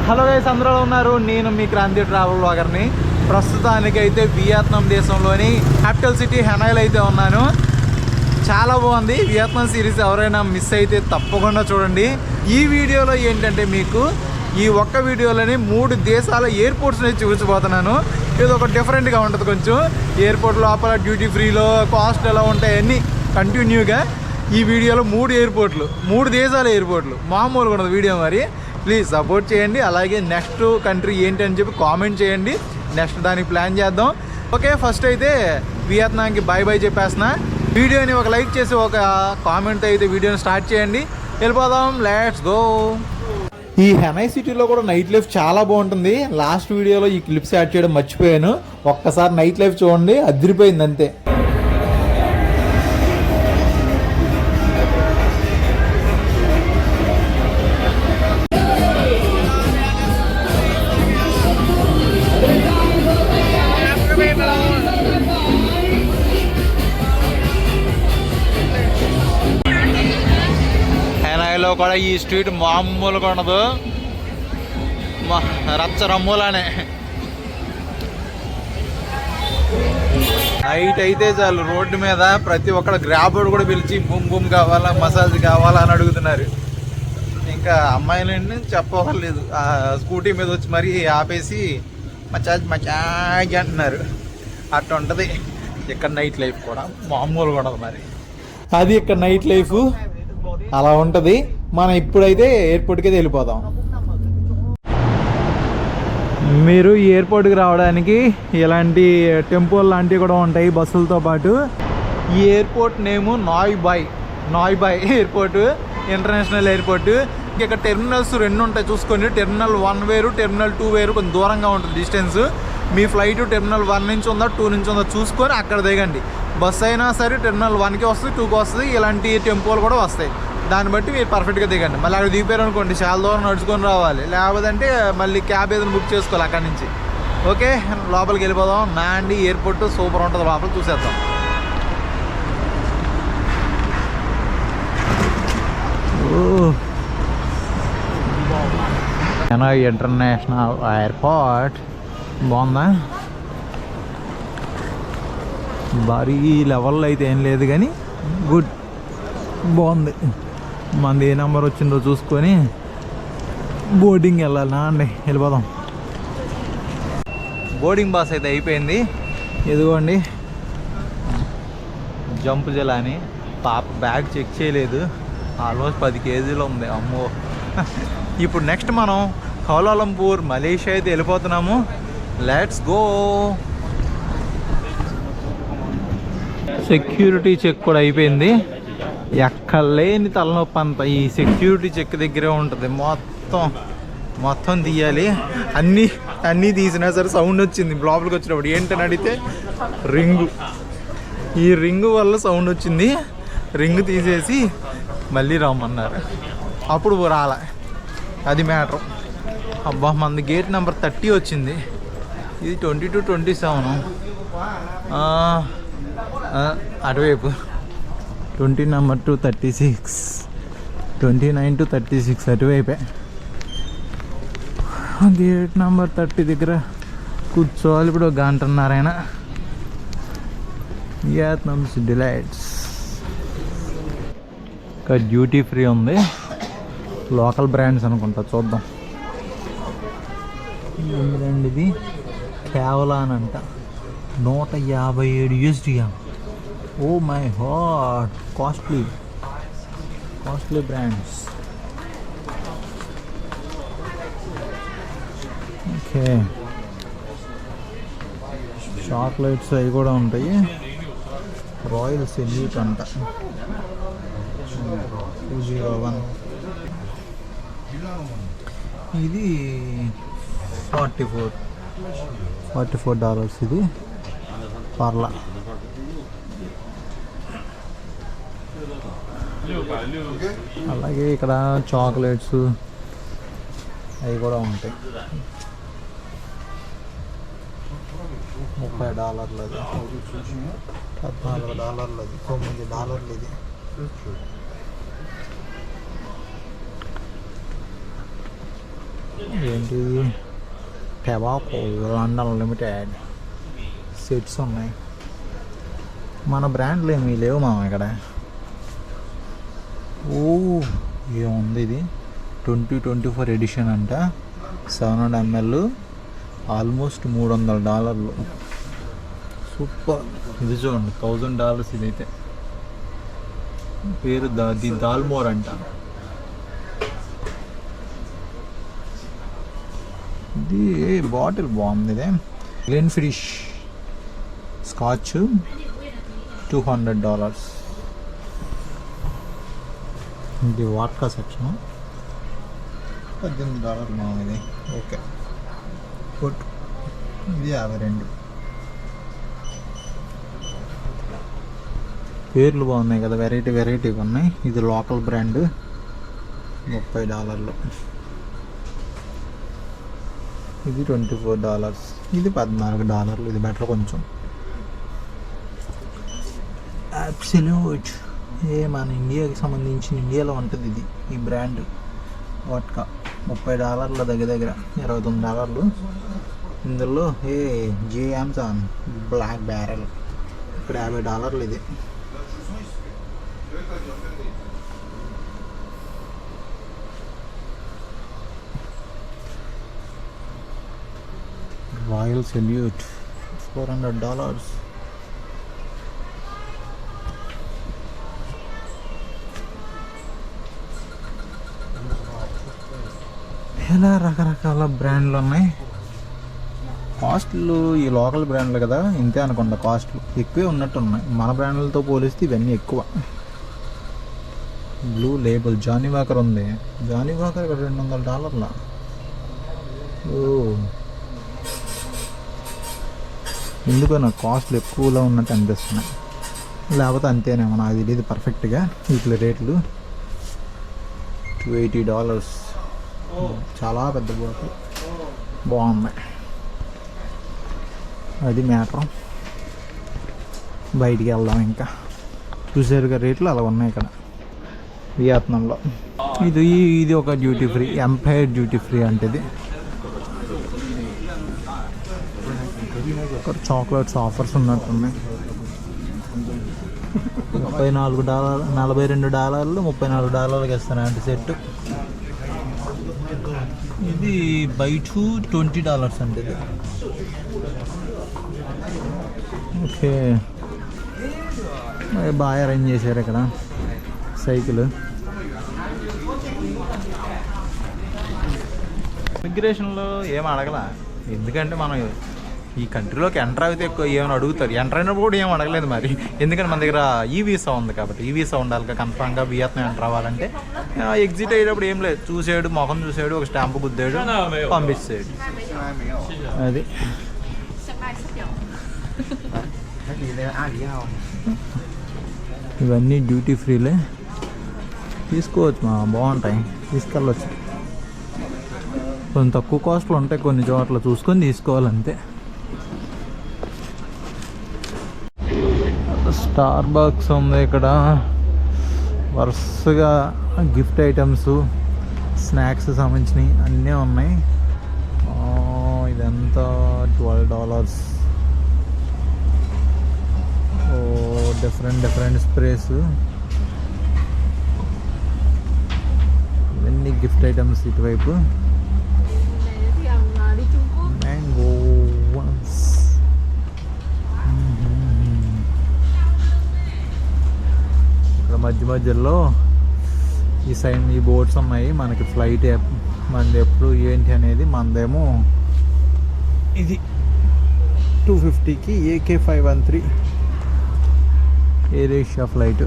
Hello guys, అందరూ ఉన్నారు. నేను మీ క్రాంతి ట్రావెల్ బ్లాగర్ని. ప్రస్తుతానికైతే వియత్నాం దేశంలోని క్యాపిటల్ సిటీ హనాయ్లో అయితే ఉన్నాను. చాలా బాగుంది వియత్నాం సిరీస్. ఎవరైనా మిస్ అయితే తప్పకుండా చూడండి. ఈ వీడియోలో ఏంటంటే మీకు ఈ ఒక్క వీడియోలోని 3 దేశాల ఎయిర్పోర్ట్స్ని చూపించబోతున్నాను. ఇది ఒక డిఫరెంట్గా ఉంటుంది. కొంచెం ఎయిర్పోర్ట్ లోపల డ్యూటీ ఫ్రీలో కాస్ట్ ఎలా ఉంటాయి అన్నీ కంటిన్యూగా ఈ వీడియోలో 3 ఎయిర్పోర్ట్లు, 3 దేశాల ఎయిర్పోర్ట్లు. మామూలుగా ఉండదు వీడియో. మరి ప్లీజ్ సపోర్ట్ చేయండి. అలాగే నెక్స్ట్ కంట్రీ ఏంటి అని చెప్పి కామెంట్ చేయండి. నెక్స్ట్ దానికి ప్లాన్ చేద్దాం. ఓకే, ఫస్ట్ అయితే వియత్నాంకి బాయ్ చెప్పేస్తున్నా. వీడియోని ఒక లైక్ చేసి ఒక కామెంట్ అయితే వీడియోని స్టార్ట్ చేయండి. వెళ్ళిపోదాం, లెట్స్ గో. ఈ హనాయ్ సిటీలో కూడా నైట్ లైఫ్ చాలా బాగుంటుంది. లాస్ట్ వీడియోలో ఈ క్లిప్స్ యాడ్ చేయడం మర్చిపోయాను. ఒక్కసారి నైట్ లైఫ్ చూడండి, అదిరిపోయింది అంతే. హనాయ్లో కూడా ఈ స్ట్రీట్ మామూలుగా ఉండదు, రచ్చరమ్ములానే. నైట్ అయితే చాలు రోడ్డు మీద ప్రతి ఒక్కడ గ్రాబోర్డ్ కూడా పిలిచి బూమ్ బూమ్ కావాలా, మసాజ్ కావాలా అని అడుగుతున్నారు. ఇంకా అమ్మాయిలండి చెప్పలేదు, స్కూటీ మీద వచ్చి మరీ ఆపేసి మచాజ్ అంటున్నారు. అట్లా ఉంటుంది ఇక్కడ నైట్ లైఫ్ కూడా. మామూలుగా ఉండదు మరి. అది ఇక్కడ నైట్ లైఫ్ అలా ఉంటుంది. మనం ఇప్పుడైతే ఎయిర్పోర్ట్కి అయితే వెళ్ళిపోదాం. మీరు ఈ ఎయిర్పోర్ట్కి రావడానికి ఇలాంటి టెంపోల్ లాంటివి కూడా ఉంటాయి బస్సులతో పాటు. ఈ ఎయిర్పోర్ట్ నేము నాయ్ బాయ్ ఎయిర్పోర్ట్, ఇంటర్నేషనల్ ఎయిర్పోర్ట్. ఇక్కడ టెర్మినల్స్ 2 ఉంటాయి చూసుకోండి. టెర్మినల్ 1 వేరు, టెర్మినల్ 2 వేరు. కొంచెం దూరంగా ఉంటుంది డిస్టెన్స్. మీ ఫ్లైట్ టెర్మినల్ 1 నుంచి ఉందా 2 నుంచి ఉందా చూసుకొని అక్కడ దిగండి. బస్ అయినా సరే టెర్మినల్ 1కి వస్తుంది, 2కి వస్తుంది. ఇలాంటి టెంపోలు కూడా వస్తాయి. దాన్ని బట్టి మీరు పర్ఫెక్ట్గా దిగండి. మళ్ళీ అక్కడ దిగిపోయారు అనుకోండి, చాలా దూరం నడుచుకొని రావాలి. లేకపోతే మళ్ళీ క్యాబ్ ఏదైనా బుక్ చేసుకోవాలి అక్కడి నుంచి. ఓకే, లోపలికి వెళ్ళిపోదాం. నాండి ఎయిర్పోర్ట్ సూపర్ ఉంటుంది. లోపల చూసేద్దాం. హనాయ్ ఇంటర్నేషనల్ ఎయిర్పోర్ట్ బాగుందా? భారీ లెవెల్లో అయితే ఏం లేదు కానీ గుడ్, బాగుంది. మనది ఏ నెంబర్ వచ్చిందో చూసుకొని బోర్డింగ్ వెళ్ళాలా అండి. వెళ్ళిపోదాం. బోర్డింగ్ పాస్ అయితే అయిపోయింది. ఇదిగోండి జంప్ జలాని. పాప బ్యాగ్ చెక్ చేయలేదు, ఆల్మోస్ట్ 10 కేజీలు ఉంది. అమ్మో. ఇప్పుడు నెక్స్ట్ మనం కౌలాలంపూర్ మలేషియా అయితే వెళ్ళిపోతున్నాము. Let's go. సెక్యూరిటీ చెక్ కూడా అయిపోయింది. ఎక్కడ లేని తలనొప్పి అంతా ఈ సెక్యూరిటీ చెక్ దగ్గరే ఉంటుంది. మొత్తం తీయాలి. అన్నీ తీసినా సరే సౌండ్ వచ్చింది లోపలికి వచ్చినప్పుడు. ఏంటని అడిగితే ఈ రింగు వల్ల సౌండ్ వచ్చింది. రింగ్ తీసేసి మళ్ళీ రమ్మన్నారు. అప్పుడు రాలే. అది మ్యాటర్. అబ్బా, మనది గేట్ నెంబర్ 30 వచ్చింది. ఇది 20 to 27. అటువైపు 20 నెంబర్ to 36, 29 to 36 అటువైపే. గేట్ నెంబర్ 30 దగ్గర కూర్చోవాలి. ఇప్పుడు 1 గంటన్నరైనా. Vietnam's delights. ఇంకా డ్యూటీ ఫ్రీ ఉంది. లోకల్ బ్రాండ్స్ అనుకుంటా, చూద్దాం. ఏంటండి ఇది? కేవలాన్ అంట, $157 USD. Oh my God, costly brands. Okay, chocolates అవి కూడా ఉంటాయి. రాయల్ సెల్యూట్ అంట 201. ఇది $44 ఇది పర్లా. అలాగే ఇక్కడ చాక్లెట్స్ అవి కూడా ఉంటాయి. $30 $14 $9 ఇది. ఏంటి టెబాకో లండన్ లిమిటెడ్ సెట్స్ ఉన్నాయి. మన బ్రాండ్లు ఏమీ లేవు మామ ఇక్కడ. ఓ ఏముంది ఇది 2024 ఎడిషన్ అంట. 700 ml ఆల్మోస్ట్ $300. సూపర్. ఇది చూడండి $1000 ఇదైతే. పేరు ది దాల్మోర్ అంట. ఇది బాటిల్ బాగుంది. ఇదే గ్లెన్ ఫిష్ స్కాచ్ $200. ఇది వాట్కా సెక్షన్ $18 మామూలు. ఇది ఓకే గుడ్. ఇది 52. పేర్లు బాగున్నాయి కదా, వెరైటీ వెరైటీగా ఉన్నాయి. ఇది లోకల్ బ్రాండ్ $30. ఇది $24. ఇది $14. ఇది బెటర్ కొంచెం. అబ్సల్యూట్ మన ఇండియాకి సంబంధించిన ఇండియాలో ఉంటుంది ఇది. ఈ బ్రాండ్ వాట్కా $30 దగ్గర దగ్గర $29. ఇందులో జేఎమ్సాన్ బ్లాక్ బ్యారెల్ ఇక్కడ $50 ఇది. Royal salute $400. ఇలా రకరకాల బ్రాండ్లు ఉన్నాయి. కాస్ట్లు ఈ లోకల్ బ్రాండ్లు కదా, ఇంతే అనుకుంటా. కాస్ట్లు ఎక్కువే ఉన్నట్టు ఉన్నాయి. మన బ్రాండ్లతో పోలిస్తే ఇవన్నీ ఎక్కువ. బ్లూ లేబుల్ జానీ వాకర్ ఉంది. జానీ వాకర్ ఇక్కడ $200. ఓ ఎందుకో నాకు కాస్ట్లు ఎక్కువలో ఉన్నట్టు అనిపిస్తున్నాయి. లేకపోతే అంతేనేమో నాకు తెలియదు పర్ఫెక్ట్గా. వీటి రేట్లు $280. చాలా పెద్ద బాటిల్ బాగున్నాయి. అది మ్యాటర్. బయటికి వెళ్దాం. ఇంకా చూసారుగా రేట్లు అలా ఉన్నాయి ఇక్కడ వియత్నాంలో. ఇది ఒక duty free, empire duty free అంటే ఇది. ఇక్కడ చాక్లెట్స్ ఆఫర్స్ ఉన్నట్టున్నాయి. $34, $42, $34 ఇస్తాను అంటే సెట్. ఇది బై 2 $20 అంటే ఇది. ఓకే బాగా అరేంజ్ చేశారు ఇక్కడ. సైకిల్ ఇమిగ్రేషన్లో ఏం అడగల, ఎందుకంటే మనం ఈ కంట్రీలోకి ఎంటర్ అయితే ఎక్కువ ఏమైనా అడుగుతారు. ఎంటర్ అయినప్పుడు కూడా ఏం అడగలేదు మరి, ఎందుకంటే మన దగ్గర ఈ వీసా ఉంది కాబట్టి. ఈ వీసా ఉండాలి కన్ఫామ్గా వియత్నాం ఎంటర్ అవ్వాలంటే. ఎగ్జిట్ అయ్యేటప్పుడు ఏం లేదు, చూసాడు మొఖం చూసాడు, ఒక స్టాంపు గుద్దాడు, పంపించాడు. అది ఇవన్నీ డ్యూటీ ఫ్రీలే, తీసుకోవచ్చు మా బాగుంటాయి, తీసుకెళ్ళవచ్చు. కొంచెం తక్కువ కాస్ట్లో ఉంటాయి కొన్ని చోట్ల, చూసుకొని తీసుకోవాలంతే. స్టార్ బక్స్ ఉంది ఇక్కడ. వరుసగా గిఫ్ట్ ఐటమ్స్, స్నాక్స్ సంబంధించినవి అన్నీ ఉన్నాయి. ఇదంతా $12. డిఫరెంట్ స్ప్రేస్, ఇవన్నీ గిఫ్ట్ ఐటమ్స్. ఇటువైపు మ్యాంగో వన్స్. ఇక్కడ మధ్యలో ఈ బోట్స్ ఉన్నాయి. మనకి ఫ్లైట్ మనది ఎప్పుడు ఏంటి అనేది. మనదేమో ఇది 250కి AK513 ఎయిర్ ఏషియా ఫ్లైట్.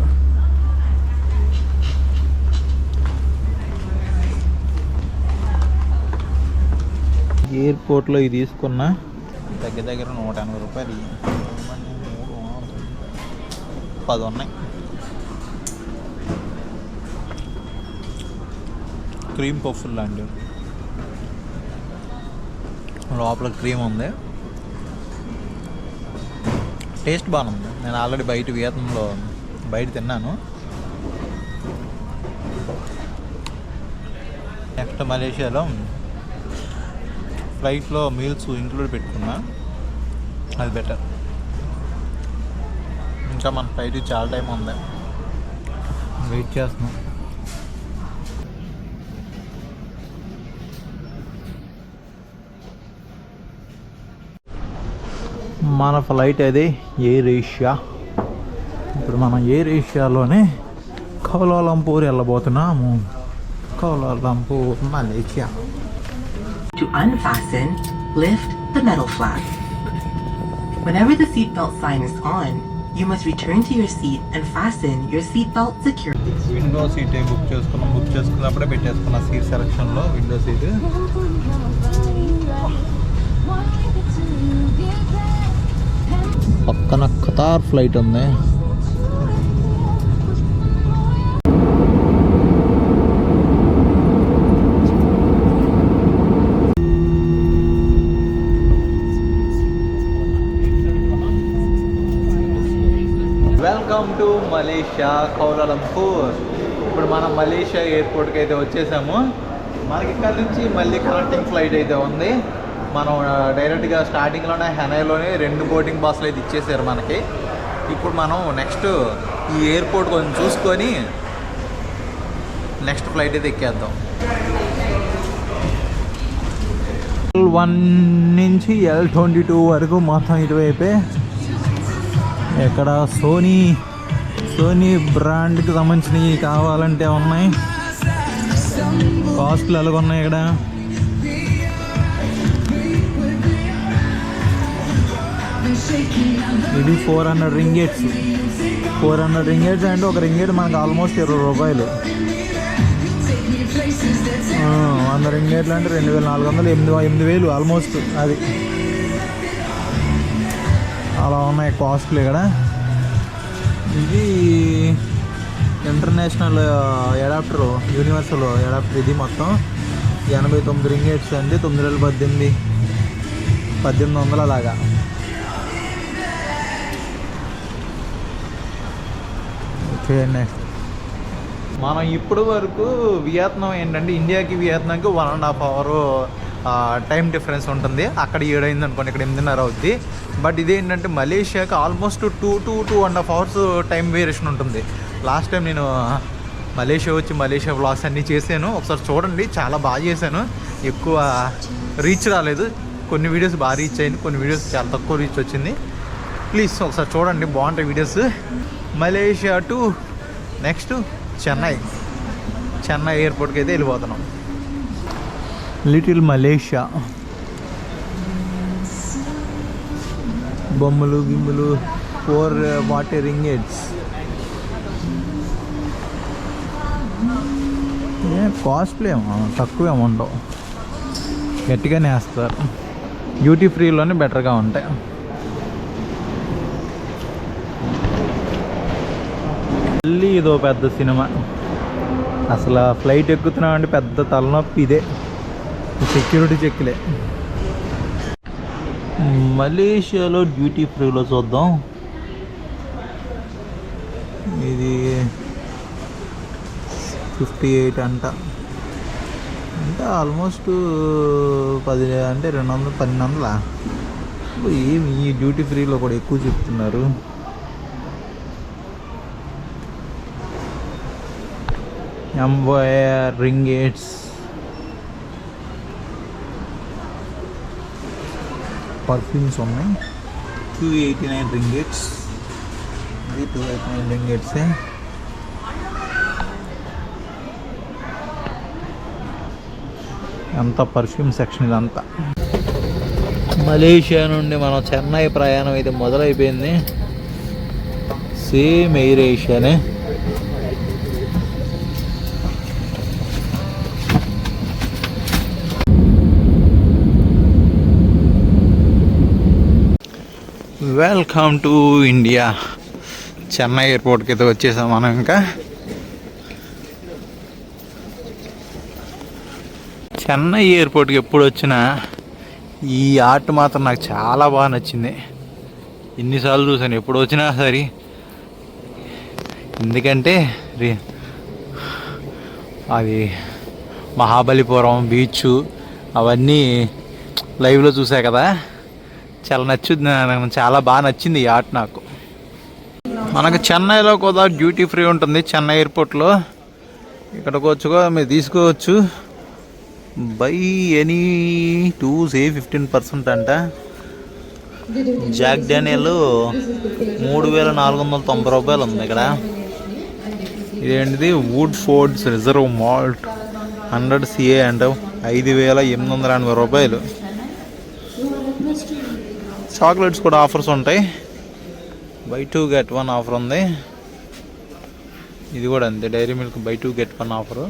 ఎయిర్పోర్ట్లో ఇది తీసుకున్న దగ్గర దగ్గర $180. 10 ఉన్నాయి. క్రీమ్ పఫ్ఫుల్ లాంటి లోపల క్రీమ్ ఉంది. టేస్ట్ బాగుంది. నేను ఆల్రెడీ బయట వియత్నాంలో బయట తిన్నాను. నెక్స్ట్ మలేషియాలో ఫ్లైట్లో మీల్స్ ఇంక్లూడ్ పెట్టుకున్నా, అది బెటర్. ఇంకా మన ఫ్లైట్ చాలా టైం ఉంది, వెయిట్ చేస్తున్నాం. మన ఫ్లైట్ అది ఎయిర్ ఏషియా. ఇప్పుడు మనం ఎయిర్ ఏషియాలోనే కౌలాలంపూర్ వెళ్ళబోతున్నాము. Kuala Lumpur, Malaysia. To unfasten, lift the metal flap. Whenever the seatbelt sign is on, you must return to your seat and fasten your seatbelt securely. Window సీటే book చేసుకున్నప్పుడే పెట్టేసుకున్న seat సెలక్షన్లో window seat. పక్కన Qatar flight ఉంది. Welcome to Malaysia, Kuala Lumpur. ఇప్పుడు మనం Malaysia ఎయిర్పోర్ట్కి అయితే వచ్చేసాము. మనకి ఇక్కడ నుంచి మళ్ళీ కనెక్టింగ్ ఫ్లైట్ అయితే ఉంది. మనం డైరెక్ట్గా స్టార్టింగ్లోనే హెనాయ్లోనే 2 బోర్డింగ్ పాస్లు అయితే ఇచ్చేసారు మనకి. ఇప్పుడు మనం నెక్స్ట్ ఈ ఎయిర్పోర్ట్ కొంచెం చూసుకొని నెక్స్ట్ ఫ్లైట్ అయితే ఎక్కేద్దాం. L1 నుంచి L22 వరకు మొత్తం ఇటువైపే. ఎక్కడ సోనీ బ్రాండ్కి సంబంధించినవి కావాలంటే ఉన్నాయి. కాస్ట్లు ఎలాగున్నాయి ఇక్కడ. ఇది 400 రింగేట్స్. 400 రింగేట్స్ అంటే ఒక రింగేట్ మనకు ఆల్మోస్ట్ 20 రూపాయలు. 100 రింగేట్లు అంటే 2400, 8,000 ఆల్మోస్ట్. అది అలా ఉన్నాయి కాస్ట్లు ఇక్కడ. ఇది ఇంటర్నేషనల్ అడాప్టర్, యూనివర్సల్ అడాప్టర్. ఇది మొత్తం 89 రింగేట్స్ అంటే 9,1800 అలాగా. నెక్స్ట్ మనం ఇప్పుడు వరకు వియత్నాం ఏంటంటే ఇండియాకి వియత్నాంకి 1.5 అవర్ టైం డిఫరెన్స్ ఉంటుంది. అక్కడ 7 అయింది అనుకోండి, ఇక్కడ 8:30 అవుద్ది. బట్ ఇదేంటంటే మలేషియాకి ఆల్మోస్ట్ 2.5 అవర్స్ టైం వేరియేషన్ ఉంటుంది. లాస్ట్ టైం నేను మలేషియా వ్లాగ్స్ అన్నీ చేశాను, ఒకసారి చూడండి. చాలా బాగా చేశాను. ఎక్కువ రీచ్ రాలేదు. కొన్ని వీడియోస్ బాగా రీచ్ అయింది, కొన్ని వీడియోస్ చాలా తక్కువ రీచ్ వచ్చింది. ప్లీజ్ ఒకసారి చూడండి, బాగుంటాయి videos. Malaysia to next Chennai ఎయిర్పోర్ట్కి అయితే వెళ్ళిపోతున్నాం. Little Malaysia. బొమ్మలు గిమ్మలు 440 రింగేట్స్. కాస్ట్లీ ఏమో, తక్కువ అమౌంట్, గట్టిగానే వేస్తారు. డ్యూటీ ఫ్రీలోనే బెటర్గా ఉంటాయి. మళ్ళీ ఇదో పెద్ద సినిమా. అసలు ఫ్లైట్ ఎక్కుతున్నామంటే పెద్ద తలనొప్పి ఇదే. సెక్యూరిటీ చెక్లే. మలేషియాలో డ్యూటీ ఫ్రీలో చూద్దాం. ఇది 58 అంట. అంటే ఆల్మోస్ట్ 10 అంటే 200, 1200. ఏమి ఈ డ్యూటీ ఫ్రీలో కూడా ఎక్కువ చెప్తున్నారు. ఎంవైర్ రింగేట్స్, పర్ఫ్యూమ్స్ ఉన్నాయి. 289 రింగేట్స్. ఇది 289 రింగేట్సే. అంతా పర్ఫ్యూమ్ సెక్షన్ ఇదంతా. మలేషియా నుండి మనం చెన్నై ప్రయాణం అయితే మొదలైపోయింది. సేమ్ ఎయిర్ ఏషియానే. Welcome to India. చెన్నై ఎయిర్పోర్ట్కి అయితే వచ్చేసాం మనం. ఇంకా చెన్నై ఎయిర్పోర్ట్కి ఎప్పుడు వచ్చినా ఈ ఆర్ట్ మాత్రం నాకు చాలా బాగా నచ్చింది. ఎన్నిసార్లు చూసాను, ఎప్పుడు వచ్చినా సరే. ఎందుకంటే అది మహాబలిపురం బీచ్ అవన్నీ లైవ్లో చూసా కదా, చాలా నచ్చుద్ది, నాకు చాలా బాగా నచ్చింది ఈ ఆర్ట్ నాకు. మనకు చెన్నైలో కూడా డ్యూటీ ఫ్రీ ఉంటుంది చెన్నై ఎయిర్పోర్ట్లో. ఇక్కడికి వచ్చుకో మీరు తీసుకోవచ్చు, బై ఎనీ టూ సేవ్ 15% అంట. జాక్ డానియల్ 3,490 రూపాయలు ఉంది ఇక్కడ. ఇదేంటిది Woodford's Reserve malt 100 CA అంట 5,880 రూపాయలు. చాక్లెట్స్ కూడా ఆఫర్స్ ఉంటాయి, బై 2 get 1 ఆఫర్ ఉంది. ఇది కూడా అంతే, Dairy Milk buy 2 get 1 offer.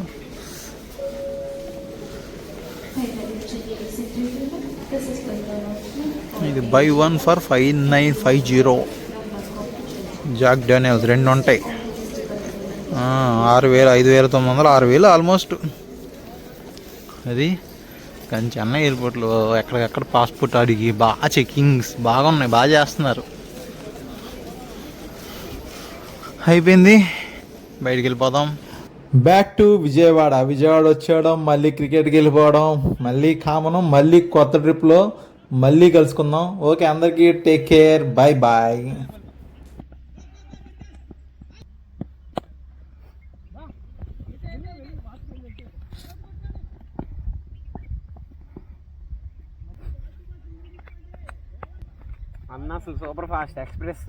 ఇది బై 1 for 5,950. జాక్ డానియల్స్ 2 ఉంటాయి, 6,000, 5,900, 6,000 ఆల్మోస్ట్. అది కానీ చెన్నై ఎయిర్పోర్ట్లో ఎక్కడికక్కడ పాస్పోర్ట్ అడిగి బాగా చెకింగ్స్ బాగా ఉన్నాయి, బాగా చేస్తున్నారు. అయిపోయింది, బయటికి వెళ్ళిపోదాం. Back to Vijayawada. విజయవాడ వచ్చేయడం, మళ్ళీ క్రికెట్కి వెళ్ళిపోవడం, మళ్ళీ కామనం, మళ్ళీ కొత్త ట్రిప్లో మళ్ళీ కలుసుకుందాం. ఓకే, అందరికీ టేక్ కేర్, బాయ్ బాయ్. అన్న అసలు సూపర్ ఫాస్ట్ ఎక్స్ప్రెస్